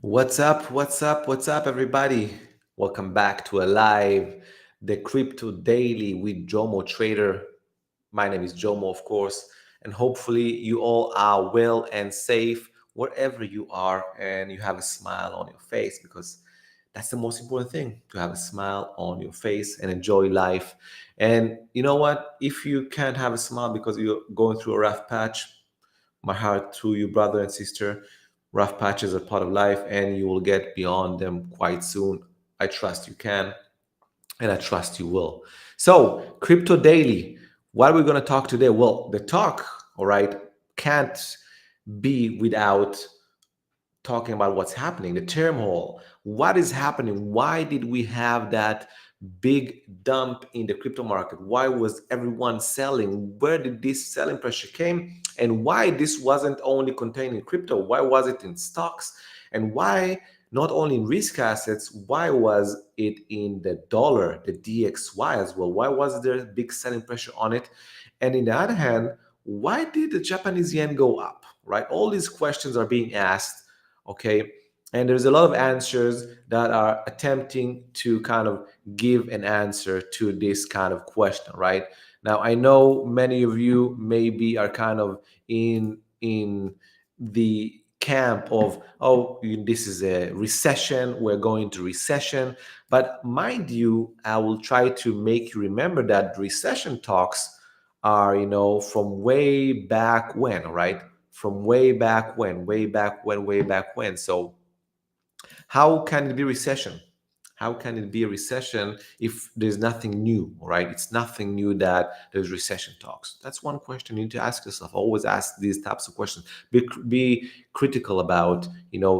What's up? What's up? What's up, everybody? Welcome back to a live, the Crypto Daily with Jomo Trader. My name is Jomo, of course, and hopefully you all are well and safe wherever you are, and you have a smile on your face because that's the most important thing to have a smile on your face and enjoy life. And you know what? If you can't have a smile because you're going through a rough patch, my heart to you, brother and sister. Rough patches are part of life, and you will get beyond them quite soon. I trust you can, and I trust you will. So, Crypto Daily, what are we going to talk today? Well, the talk, all right, can't be without talking about what's happening, the turmoil. What is happening? Why did we have that big dump in the crypto market? Why was everyone selling? Where did this selling pressure came? And why this wasn't only contained in crypto? Why was it in stocks? And why not only in risk assets? Why was it in the dollar, the DXY as well? Why was there big selling pressure on it? And in the other hand, why did the Japanese yen go up? Right? All these questions are being asked, okay, and there's a lot of answers that are attempting to kind of give an answer to this kind of question, right? Now I know many of you maybe are kind of in the camp of, oh, this is a recession, we're going to recession. But mind you, I will try to make you remember that recession talks are, from way back when, right? From way back when. So how can it be recession? How can it be a recession if there's nothing new, right? It's nothing new that there's recession talks. That's one question you need to ask yourself. Always ask these types of questions. Be critical about,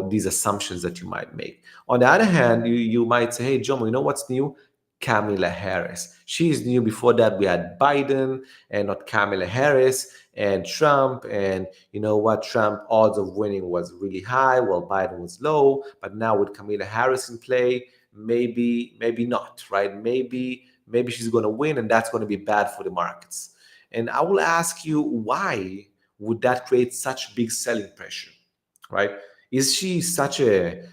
these assumptions that you might make. On the other hand, you might say, hey, Jomo, you know what's new? Kamala Harris. She's new. Before that, we had Biden and not Kamala Harris and Trump. And you know what? Trump odds of winning was really high, while Biden was low. But now with Kamala Harris in play, maybe not, right? Maybe she's going to win, and that's going to be bad for the markets. And I will ask you, why would that create such big selling pressure, right? Is she such an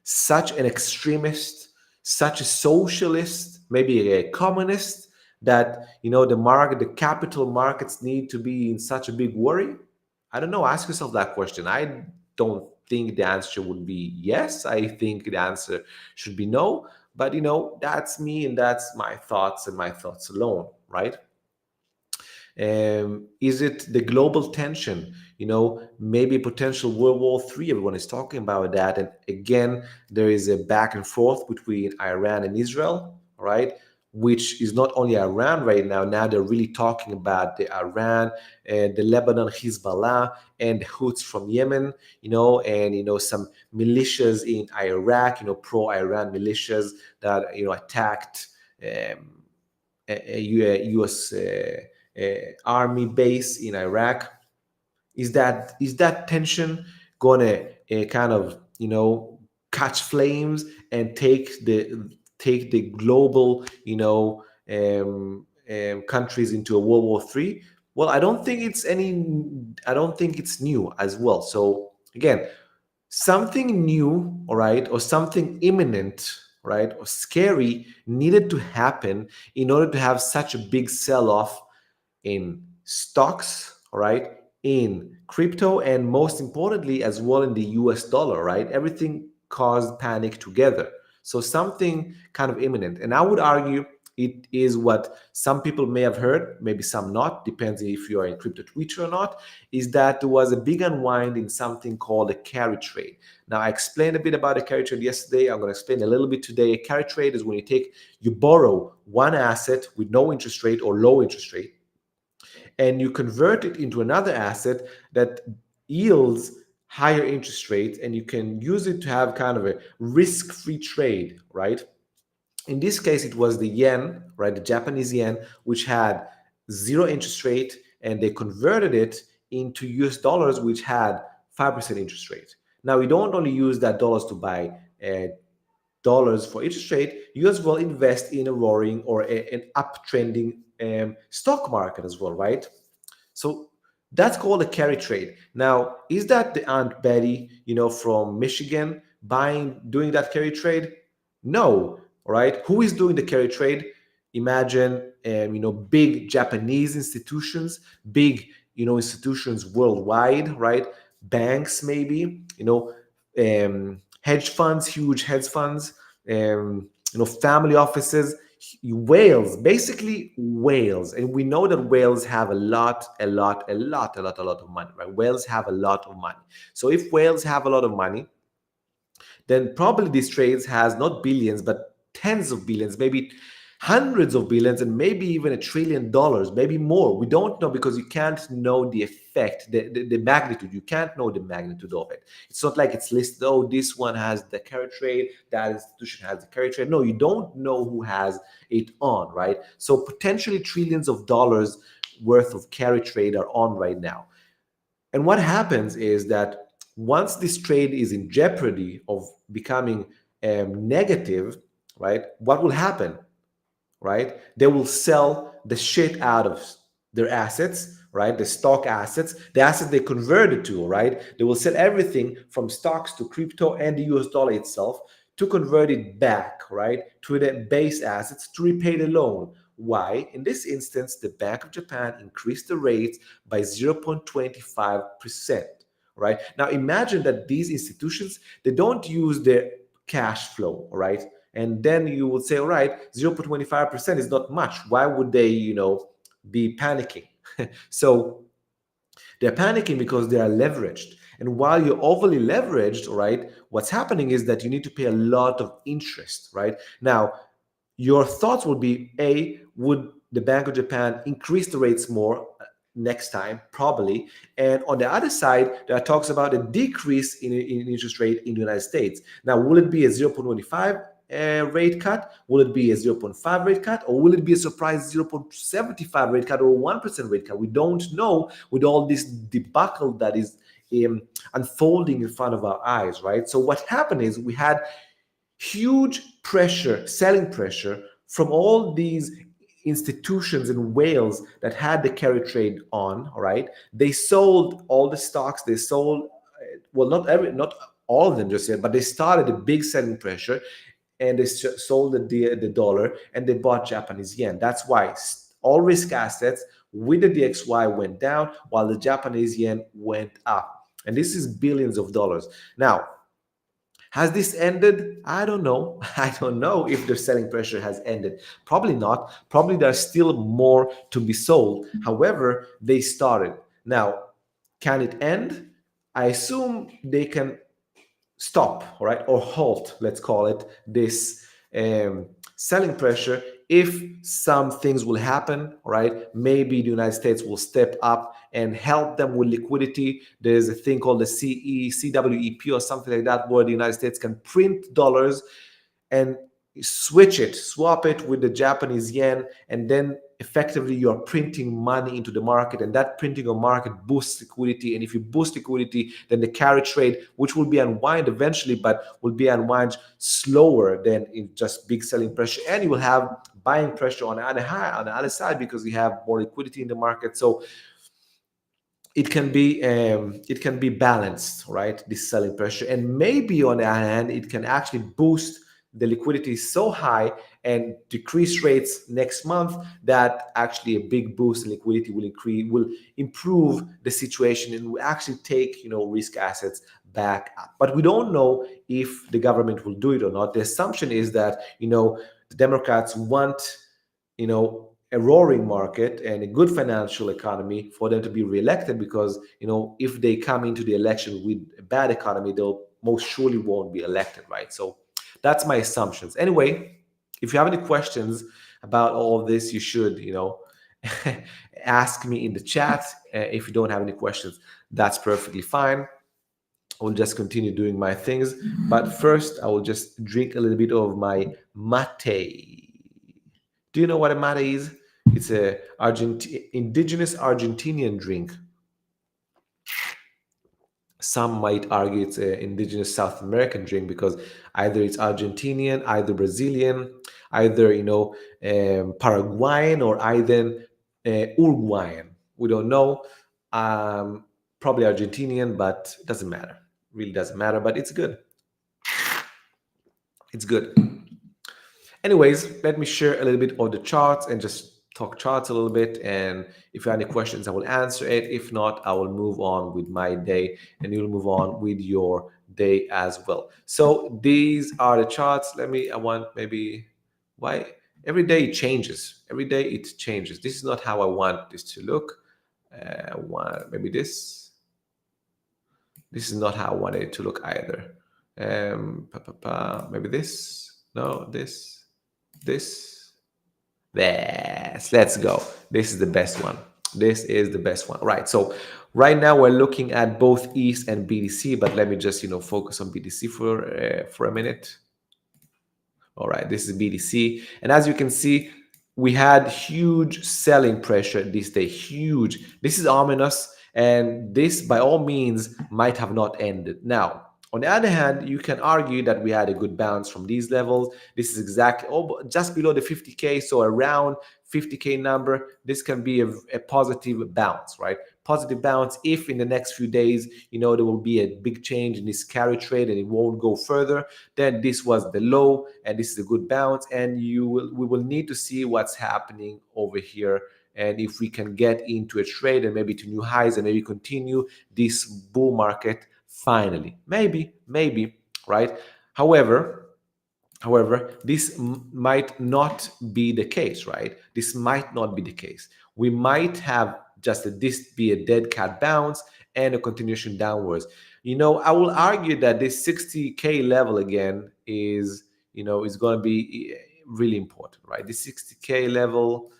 extremist, such a socialist, maybe a communist, that the capital markets need to be in such a big worry? I don't know. Ask yourself that question. I don't think the answer would be yes. I think the answer should be no. But that's me, and that's my thoughts and my thoughts alone, right? Is it the global tension? Maybe potential World War III. Everyone is talking about that. And again, there is a back and forth between Iran and Israel, right? Which is not only Iran right now. Now they're really talking about the Iran and the Lebanon Hezbollah and the Houthis from Yemen, and some militias in Iraq, pro-Iran militias that attacked um, a U.S. Army base in Iraq. Is that tension gonna kind of catch flames and take the global countries into a World War III? Well, I don't think it's new as well. So again, something new, all right, or something imminent, right, or scary needed to happen in order to have such a big sell-off in stocks, all right, in crypto, and most importantly as well in the US dollar, right? Everything caused panic together. So something kind of imminent. And I would argue it is what some people may have heard, maybe some not, depends if you are in crypto Twitter or not, is that there was a big unwind in something called a carry trade. Now, I explained a bit about a carry trade yesterday. I'm going to explain a little bit today. A carry trade is when you borrow one asset with no interest rate or low interest rate, and you convert it into another asset that yields higher interest rates, and you can use it to have kind of a risk-free trade, right? In this case, it was the yen, right? The Japanese yen, which had zero interest rate, and they converted it into US dollars, which had 5% interest rate. Now, we don't only use that dollars to buy dollars for interest rate, you as well invest in a roaring or an uptrending stock market as well, right? So That's called a carry trade. Now, is that the Aunt Betty, from Michigan doing that carry trade? No, right? Who is doing the carry trade? Imagine, big Japanese institutions, big, institutions worldwide, right? Banks, maybe, hedge funds, huge hedge funds, family offices, whales, basically whales. And we know that whales have a lot of money, right? Whales have a lot of money. So if whales have a lot of money, then probably these trades has not billions, but tens of billions, maybe hundreds of billions, and maybe even $1 trillion, maybe more. We don't know because you can't know the effect, the magnitude. You can't know the magnitude of it. It's not like it's listed, oh, this one has the carry trade, that institution has the carry trade. No, you don't know who has it on, right? So potentially trillions of dollars worth of carry trade are on right now. And what happens is that once this trade is in jeopardy of becoming negative, right, what will happen? Right? They will sell the shit out of their assets, right? The stock assets, the assets they converted to, right? They will sell everything from stocks to crypto and the US dollar itself to convert it back, right? To the base assets to repay the loan. Why? In this instance, the Bank of Japan increased the rates by 0.25%. Right? Now imagine that these institutions, they don't use their cash flow, right? And then you would say, all right, 0.25% is not much. Why would they, be panicking? So they're panicking because they are leveraged. And while you're overly leveraged, right, what's happening is that you need to pay a lot of interest, right? Now, your thoughts would be, A, would the Bank of Japan increase the rates more next time? Probably. And on the other side, there are talks about a decrease in interest rate in the United States. Now, will it be a 0.25 rate cut? Will it be a zero point 0.5 rate cut? Or will it be a surprise 0.75 rate cut or 1% rate cut? We don't know with all this debacle that is unfolding in front of our eyes, right? So what happened is we had huge pressure, selling pressure from all these institutions and whales that had the carry trade on. All right, they sold all the stocks. They sold, well, not all of them just yet, but they started a big selling pressure, and they sold the dollar and they bought Japanese yen. That's why all risk assets with the DXY went down while the Japanese yen went up. And this is billions of dollars. Now, has this ended? I don't know. I don't know if the selling pressure has ended. Probably not. Probably there's still more to be sold. However, they started. Now, can it end? I assume they can stop, right, or halt, let's call it, this selling pressure if some things will happen, right? Maybe the United States will step up and help them with liquidity. There's a thing called the CWEP or something like that, where the United States can print dollars and swap it with the Japanese yen, and then effectively you're printing money into the market, and that printing of market boosts liquidity. And if you boost liquidity, then the carry trade, which will be unwind eventually, but will be unwind slower than in just big selling pressure, and you will have buying pressure on the other side because you have more liquidity in the market. So it can be balanced, right? This selling pressure, and maybe on the other hand, it can actually boost the liquidity so high and decrease rates next month that actually a big boost in liquidity will improve the situation and will actually take risk assets back up. But we don't know if the government will do it or not. The assumption is that the Democrats want a roaring market and a good financial economy for them to be reelected, because if they come into the election with a bad economy, they'll most surely won't be elected, right? So that's my assumptions. Anyway, if you have any questions about all of this, you should ask me in the chat. If you don't have any questions, that's perfectly fine. I will just continue doing my things, but first I will just drink a little bit of my mate. Do you know what a mate is? It's a indigenous Argentinian drink. Some might argue it's an indigenous South American drink because either it's Argentinian, either Brazilian, either Paraguayan, or either Uruguayan. We don't know. Um, Probably Argentinian, but it doesn't matter. Really doesn't matter, but it's good. It's good. Anyways, let me share a little bit of the charts and just talk charts a little bit. And if you have any questions, I will answer it. If not, I will move on with my day and you'll move on with your day as well. So these are the charts. I want maybe, why? Every day it changes. Every day it changes. This is not how I want this to look. Maybe this. This is not how I want it to look either. Maybe this. No, this. Yes, let's go. This is the best one. This is the best one. Right. So right now we're looking at both ETH and BTC, but let me just focus on BTC for a minute. All right, this is BTC. And as you can see, we had huge selling pressure this day, huge. This is ominous, and this by all means might have not ended. Now, on the other hand, you can argue that we had a good bounce from these levels. This is exactly just below the 50K, so around 50K number. This can be a positive bounce, right? Positive bounce if in the next few days, there will be a big change in this carry trade and it won't go further. Then this was the low, and this is a good bounce, and we will need to see what's happening over here, and if we can get into a trade and maybe to new highs and maybe continue this bull market finally, maybe, right? However, this might not be the case, right? This might not be the case. We might have just this be a dead cat bounce and a continuation downwards. I will argue that this 60K level again is going to be really important, right? This 60K level,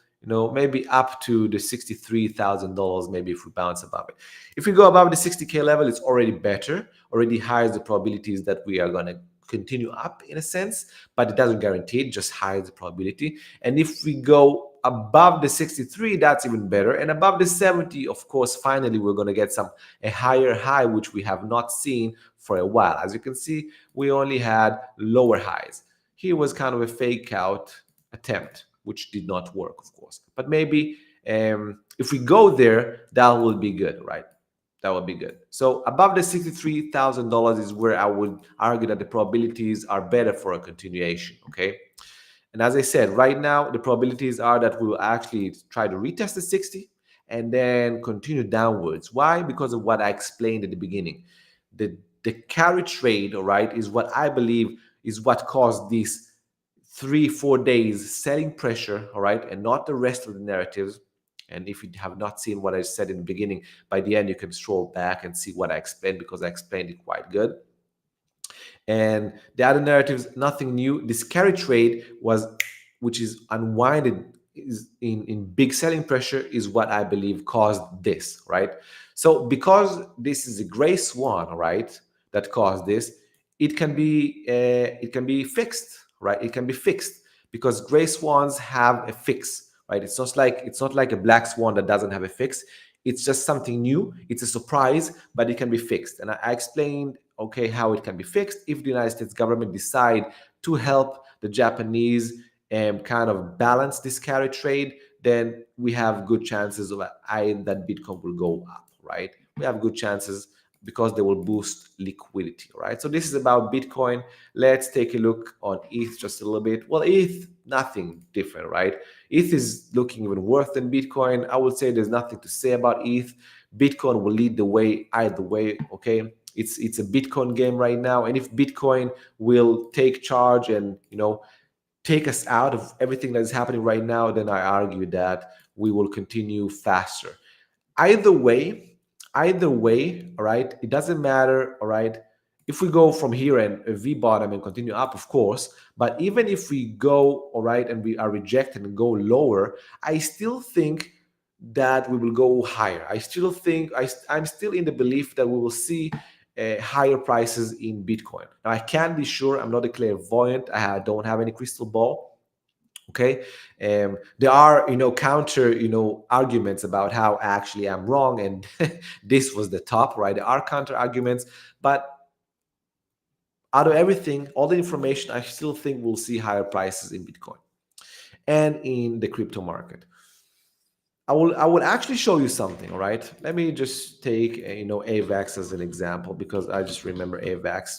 maybe up to the $63,000, maybe if we bounce above it. If we go above the 60K level, it's already better, already higher the probabilities that we are going to continue up in a sense, but it doesn't guarantee it, just hides the probability. And if we go above the 63, that's even better. And above the 70, of course, finally we're going to get a higher high, which we have not seen for a while. As you can see, we only had lower highs. Here was kind of a fake out attempt, which did not work, of course. But maybe if we go there, that will be good, right? That would be good. So above the $63,000 is where I would argue that the probabilities are better for a continuation, okay? And as I said, right now, the probabilities are that we will actually try to retest the 60 and then continue downwards. Why? Because of what I explained at the beginning. The carry trade, all right, is what I believe is what caused these 3-4 days selling pressure, all right, and not the rest of the narratives. And if you have not seen what I said in the beginning, by the end, you can scroll back and see what I explained because I explained it quite good. And the other narratives, nothing new. This carry trade which is unwinded is in big selling pressure, is what I believe caused this, right? So because this is a gray swan, right, that caused this, it can be fixed, right? It can be fixed because gray swans have a fix, right? It's not like a black swan that doesn't have a fix. It's just something new. It's a surprise, but it can be fixed. And I explained, okay, how it can be fixed if the United States government decide to help the Japanese and kind of balance this carry trade. Then we have good chances of that Bitcoin will go up, right? We have good chances because they will boost liquidity, right? So this is about Bitcoin. Let's take a look on ETH just a little bit. Well, ETH, nothing different, right? ETH is looking even worse than Bitcoin. I would say there's nothing to say about ETH. Bitcoin will lead the way either way, okay? It's a Bitcoin game right now, and if Bitcoin will take charge and take us out of everything that is happening right now, then I argue that we will continue faster. Either way, all right, it doesn't matter, all right, if we go from here and a V bottom and continue up, of course, but even if we go, all right, and we are rejected and go lower, I still think that we will go higher. I still think I'm still in the belief that we will see higher prices in Bitcoin. Now, I can't be sure. I'm not a clairvoyant. I don't have any crystal ball. Okay, there are counter arguments about how actually I'm wrong and this was the top, right? There are counter arguments, but out of everything, all the information, I still think we'll see higher prices in Bitcoin and in the crypto market. I will actually show you something. All right, let me just take AVAX as an example because I just remember AVAX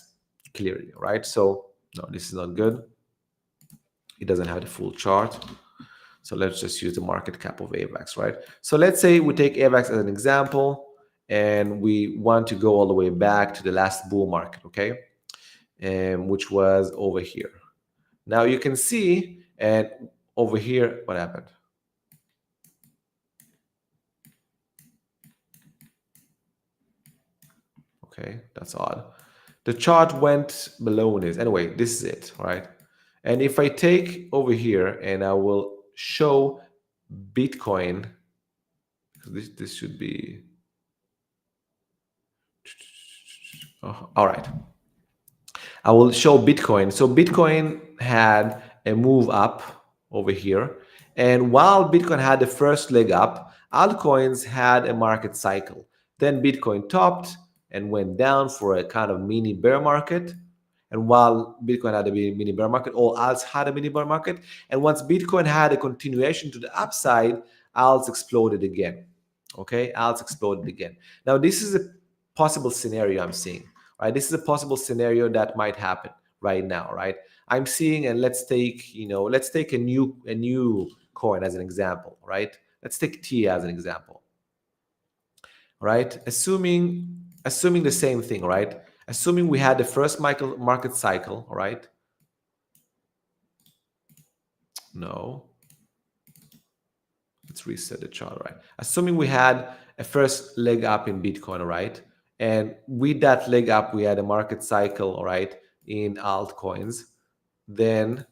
clearly. All right, so no, this is not good. It doesn't have the full chart. So let's just use the market cap of AVAX, right? So let's say we take AVAX as an example and we want to go all the way back to the last bull market, okay? Which was over here. Now you can see, and over here, what happened? Okay, that's odd. The chart went below this. Anyway, this is it, right? And if I take over here and I will show Bitcoin, this should be, oh, all right. I will show Bitcoin. So Bitcoin had a move up over here. And while Bitcoin had the first leg up, altcoins had a market cycle. Then Bitcoin topped and went down for a kind of mini bear market. And while Bitcoin had a mini bear market, all alts had a mini bear market. And once Bitcoin had a continuation to the upside, alts exploded again. Okay, alts exploded again. Now, this is a possible scenario I'm seeing, right? This is a possible scenario that might happen right now, right? I'm seeing, and let's take a new coin as an example, right? Let's take T as an example, right? Assuming the same thing, right? Assuming we had the first market cycle, right? No, let's reset the chart, right? Assuming we had a first leg up in Bitcoin, right? And with that leg up, we had a market cycle, all right, in altcoins. Then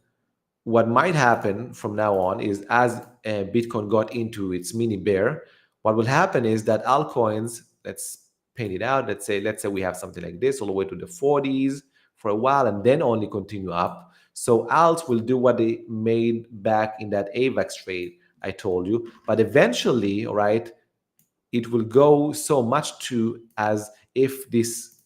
what might happen from now on is as Bitcoin got into its mini bear, what will happen is that altcoins, let's paint it out. Let's say we have something like this all the way to the 40s for a while and then only continue up. So alts will do what they made back in that AVAX trade I told you, but eventually, all right, it will go so much to as if this,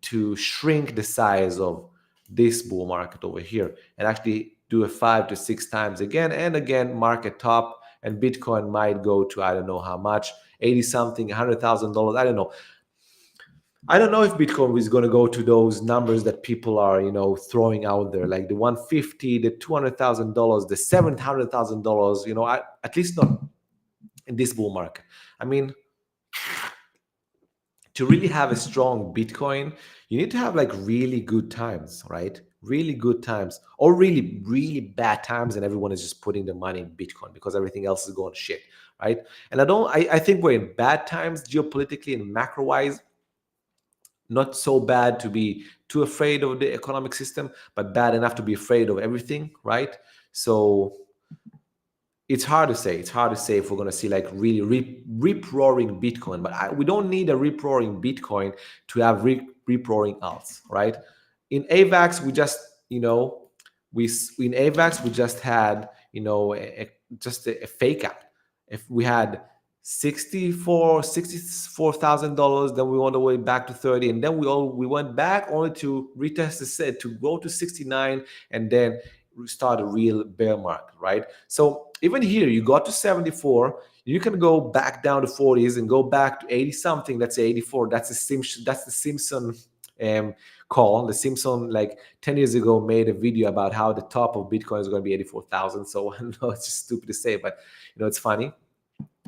to shrink the size of this bull market over here and actually do a 5 to 6 times again and again market top, and Bitcoin might go to I don't know how much, 80 something, $100,000. I don't know if Bitcoin is going to go to those numbers that people are throwing out there, like the 150, the $200,000, the $700,000. At least not in this bull market. I mean, to really have a strong Bitcoin, you need to have like really good times, right? Really good times, or really, really bad times, and everyone is just putting their money in Bitcoin because everything else is going shit, right? And I think we're in bad times geopolitically and macro wise. Not so bad to be too afraid of the economic system, but bad enough to be afraid of everything, right? So it's hard to say. It's hard to say if we're going to see like really rip-roaring Bitcoin, but we don't need a rip-roaring Bitcoin to have rip-roaring alts, right? In AVAX, we just, we in AVAX we just had, just a fake out. If we had 64,000 dollars, then we went all the way back to 30, and then we went back only to retest the set to go to 69, and then start a real bear market, right? So even here, you got to 74, you can go back down to 40s and go back to 80 something. Let's say 84. That's the Simpson call. The Simpson, like 10 years ago, made a video about how the top of Bitcoin is going to be 84,000. So I know it's just stupid to say, but it's funny.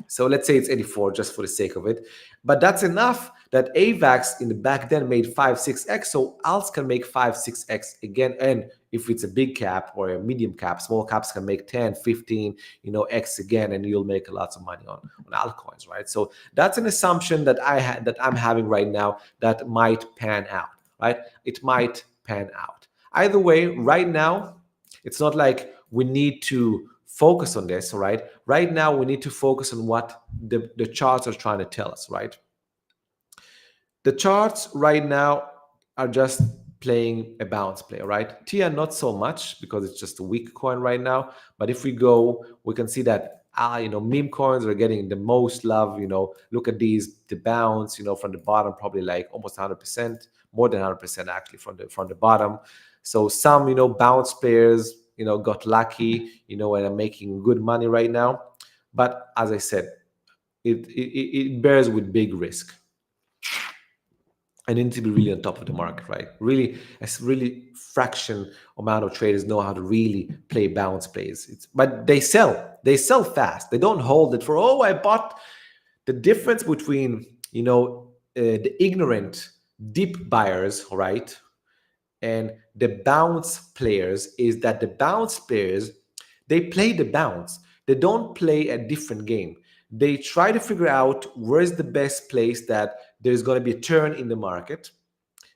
So let's say it's 84 just for the sake of it. But that's enough that AVAX in the back then made 5-6x. So alts can make 5-6x again. And if it's a big cap or a medium cap, small caps can make 10, 15, x again, and you'll make lots of money on altcoins, right? So that's an assumption that I'm having right now that might pan out, right? It might pan out. Either way, right now, it's not like we need to focus on this, right? Right now, we need to focus on what the charts are trying to tell us, right? The charts right now are just playing a bounce play, right? TIA not so much because it's just a weak coin right now. But if we go, we can see that meme coins are getting the most love. Look at these, the bounce, from the bottom, probably like almost 100%, more than 100% actually from the bottom. So some bounce players got lucky, and are making good money right now. But as I said, it bears with big risk. I need to be really on top of the market, right? Really, a really fraction amount of traders know how to really play bounce plays. But they sell fast. They don't hold it for, oh, I bought. The difference between, the ignorant deep buyers, right, and the bounce players is that the bounce players, they play the bounce. They don't play a different game. They try to figure out where's the best place that there's going to be a turn in the market.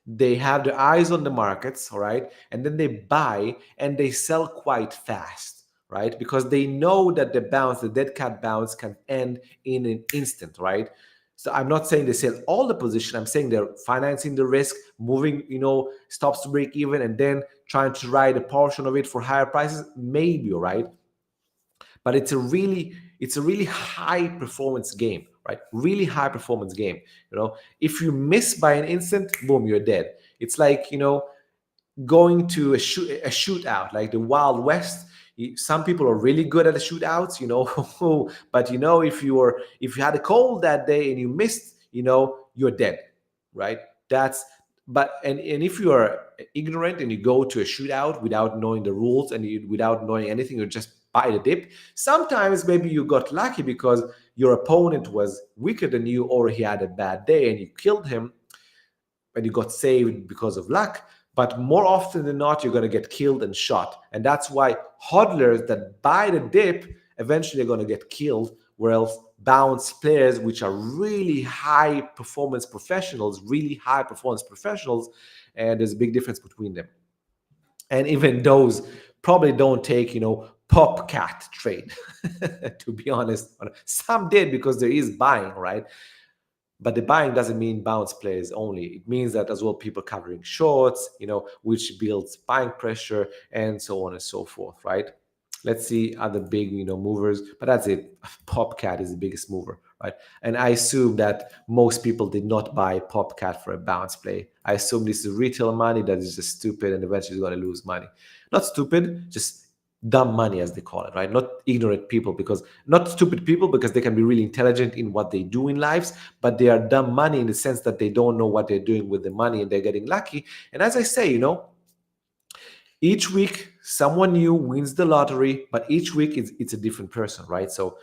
They have their eyes on the markets, all right, and then they buy and they sell quite fast, right, because they know that the dead cat bounce can end in an instant, right. So I'm not saying they sell all the position. I'm saying they're financing the risk, moving, stops to break even, and then trying to ride a portion of it for higher prices, maybe, right. But it's a really high performance game, right? Really high performance game. If you miss by an instant, boom, you're dead. It's like, going to a shootout, like the Wild West. Some people are really good at the shootouts, but if you had a cold that day and you missed, you're dead, right? That's but and if you are ignorant and you go to a shootout without knowing the rules and without knowing anything, you just buy the dip. Sometimes maybe you got lucky because your opponent was weaker than you, or he had a bad day and you killed him and you got saved because of luck. But more often than not, you're going to get killed and shot. And that's why hodlers that buy the dip eventually are going to get killed, whereas bounce players, which are really high performance professionals, and there's a big difference between them. And even those probably don't take, pop cat trade, to be honest. Some did because there is buying, right? But the buying doesn't mean bounce players only. It means that as well people covering shorts, which builds buying pressure and so on and so forth, right? Let's see other big, movers, but that's it. Popcat is the biggest mover, right? And I assume that most people did not buy Popcat for a bounce play. I assume this is retail money that is just stupid and eventually is going to lose money. Not stupid, just dumb money, as they call it, right? Not ignorant people, because not stupid people, because they can be really intelligent in what they do in lives, but they are dumb money in the sense that they don't know what they're doing with the money and they're getting lucky. And as I say, each week someone new wins the lottery, but each week it's a different person, right? So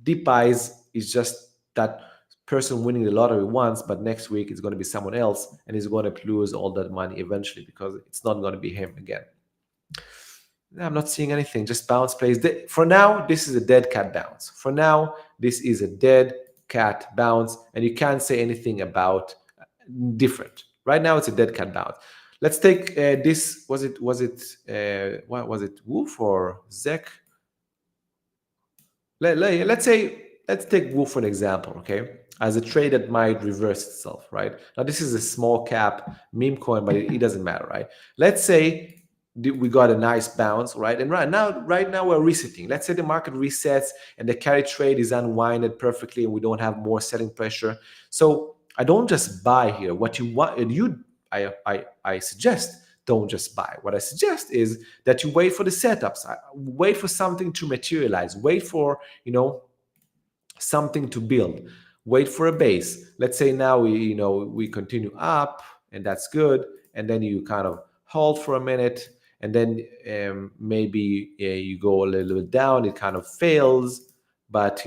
deep buys is just that person winning the lottery once, but next week it's going to be someone else and he's going to lose all that money eventually because it's not going to be him again. I'm not seeing anything, just bounce plays. For now, this is a dead cat bounce. For now, this is a dead cat bounce, and you can't say anything about different. Right now, it's a dead cat bounce. Let's take this. What was it? Wolf or Zek? Let's take Wolf for an example, okay? As a trade that might reverse itself, right? Now, this is a small cap meme coin, but it doesn't matter, right? Let's say we got a nice bounce, right? And right now we're resetting. Let's say the market resets and the carry trade is unwinded perfectly and we don't have more selling pressure. So I don't just buy here. What you want, and I suggest don't just buy. What I suggest is that you wait for the setups, wait for something to materialize, wait for, something to build, wait for a base. Let's say now we continue up and that's good. And then you kind of hold for a minute and then maybe you go a little bit down, it kind of fails, but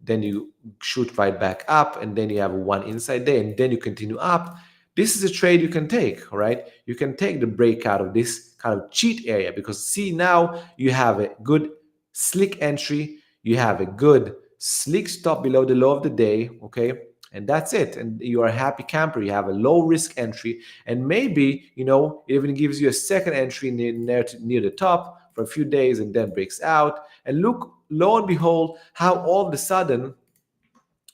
then you shoot right back up and then you have one inside there and then you continue up. This is a trade you can take, all right? You can take the breakout of this kind of cheat area because see, now you have a good slick entry, you have a good slick stop below the low of the day, okay? And that's it. And you are a happy camper. You have a low risk entry, and maybe it even gives you a second entry near the top for a few days, and then breaks out. And look, lo and behold, how all of a sudden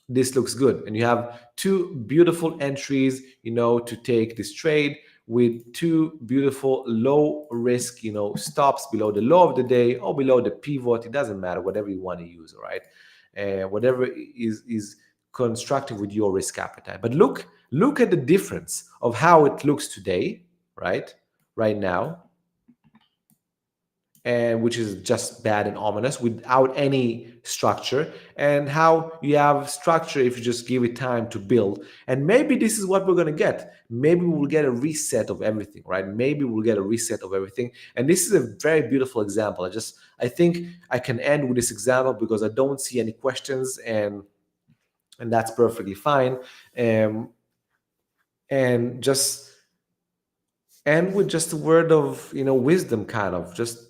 this looks good, and you have two beautiful entries, to take this trade with two beautiful low risk, stops below the low of the day or below the pivot. It doesn't matter, whatever you want to use, all right? Whatever is constructive with your risk appetite. But look at the difference of how it looks today, right now, and which is just bad and ominous without any structure, and how you have structure if you just give it time to build. And maybe this is what we're going to get. Maybe we'll get a reset of everything, right? Maybe we'll get a reset of everything. And this is a very beautiful example. I think I can end with this example because I don't see any questions, and that's perfectly fine. um, and just end with just a word of wisdom, kind of just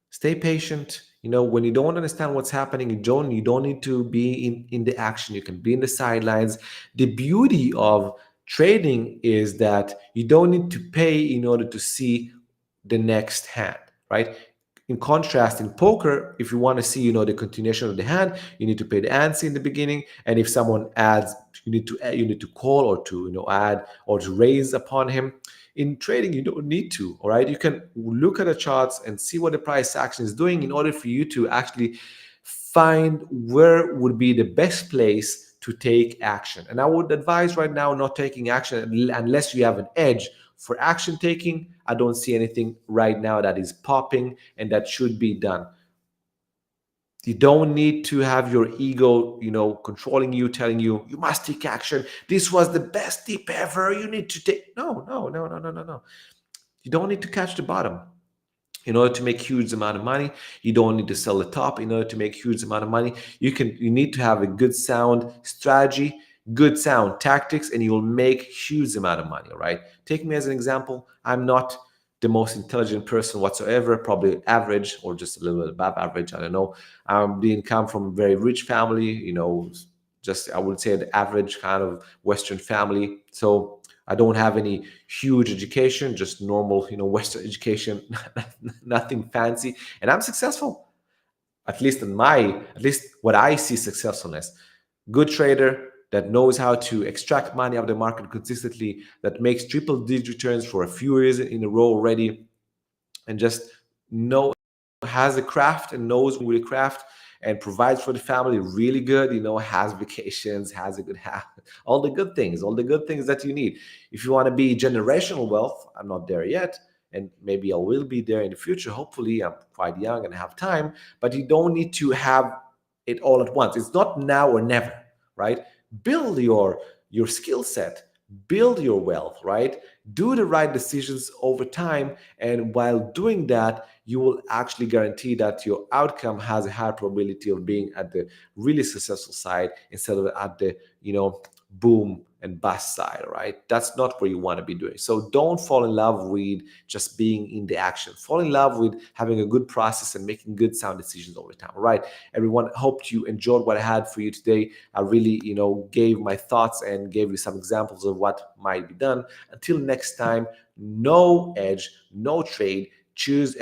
stay patient. When you don't understand what's happening, you don't need to be in the action. You can be in the sidelines. The beauty of trading is that you don't need to pay in order to see the next hand, right? In contrast, in poker, if you want to see the continuation of the hand, you need to pay the ante in the beginning. And if someone adds, you need to call, or to add, or to raise upon him. In trading, you don't need to. All right, you can look at the charts and see what the price action is doing in order for you to actually find where would be the best place to take action. And I would advise right now not taking action unless you have an edge. For action taking, I don't see anything right now that is popping and that should be done. You don't need to have your ego, controlling you, telling you must take action. This was the best tip ever. You need to take. No, no, no, no, no, no, no. You don't need to catch the bottom in order to make huge amount of money. You don't need to sell the top in order to make huge amount of money. You need to have a good sound strategy, good sound tactics, and you'll make huge amount of money. All right, take me as an example. I'm not the most intelligent person whatsoever, probably average or just a little bit above average, I don't know. Didn't come from a very rich family, just I would say the average kind of Western family. So I don't have any huge education, just normal, Western education, nothing fancy, and I'm successful. At least what I see successfulness. Good trader that knows how to extract money out of the market consistently, that makes triple digit returns for a few years in a row already, and just know has a craft and knows with a craft, and provides for the family really good, has vacations, has a good habit, all the good things that you need. If you want to be generational wealth, I'm not there yet, and maybe I will be there in the future. Hopefully, I'm quite young and have time, but you don't need to have it all at once. It's not now or never, right? Build your skill set, build your wealth, right? Do the right decisions over time, and while doing that, you will actually guarantee that your outcome has a high probability of being at the really successful side instead of at the boom and bust side. Right, that's not where you want to be doing. So don't fall in love with just being in the action. Fall in love with having a good process and making good sound decisions over time. All right, everyone, hoped you enjoyed what I had for you today. I really gave my thoughts and gave you some examples of what might be done. Until next time, no edge, no trade. Choose